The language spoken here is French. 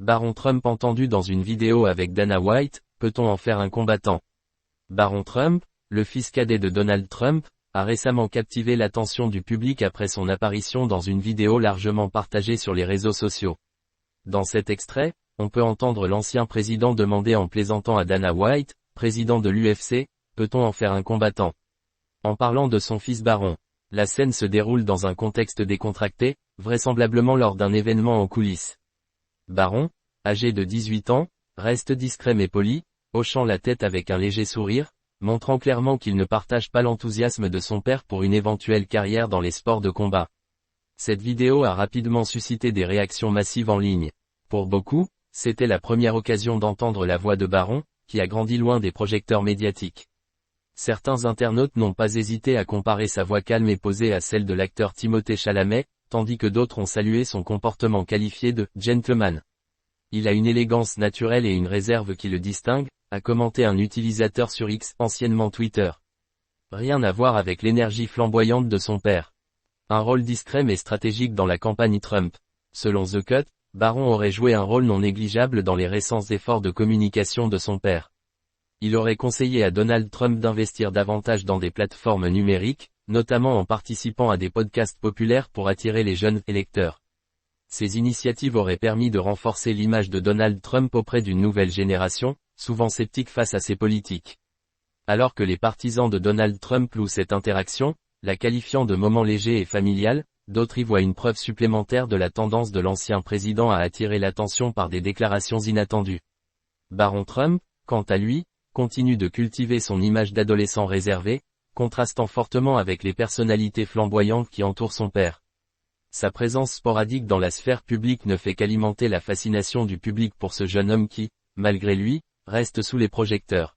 Baron Trump entendu dans une vidéo avec Dana White, peut-on en faire un combattant? Baron Trump, le fils cadet de Donald Trump, a récemment captivé l'attention du public après son apparition dans une vidéo largement partagée sur les réseaux sociaux. Dans cet extrait, on peut entendre l'ancien président demander en plaisantant à Dana White, président de l'UFC, peut-on en faire un combattant? En parlant de son fils Baron. La scène se déroule dans un contexte décontracté, vraisemblablement lors d'un événement en coulisses. Baron, âgé de 18 ans, reste discret mais poli, hochant la tête avec un léger sourire, montrant clairement qu'il ne partage pas l'enthousiasme de son père pour une éventuelle carrière dans les sports de combat. Cette vidéo a rapidement suscité des réactions massives en ligne. Pour beaucoup, c'était la première occasion d'entendre la voix de Baron, qui a grandi loin des projecteurs médiatiques. Certains internautes n'ont pas hésité à comparer sa voix calme et posée à celle de l'acteur Timothée Chalamet, tandis que d'autres ont salué son comportement qualifié de « gentleman ». Il a une élégance naturelle et une réserve qui le distingue, a commenté un utilisateur sur X, anciennement Twitter. Rien à voir avec l'énergie flamboyante de son père. Un rôle discret mais stratégique dans la campagne Trump. Selon The Cut, Baron aurait joué un rôle non négligeable dans les récents efforts de communication de son père. Il aurait conseillé à Donald Trump d'investir davantage dans des plateformes numériques, notamment en participant à des podcasts populaires pour attirer les jeunes électeurs. Ces initiatives auraient permis de renforcer l'image de Donald Trump auprès d'une nouvelle génération, souvent sceptique face à ses politiques. Alors que les partisans de Donald Trump louent cette interaction, la qualifiant de moment léger et familial, d'autres y voient une preuve supplémentaire de la tendance de l'ancien président à attirer l'attention par des déclarations inattendues. Baron Trump, quant à lui, continue de cultiver son image d'adolescent réservé, contrastant fortement avec les personnalités flamboyantes qui entourent son père. Sa présence sporadique dans la sphère publique ne fait qu'alimenter la fascination du public pour ce jeune homme qui, malgré lui, reste sous les projecteurs.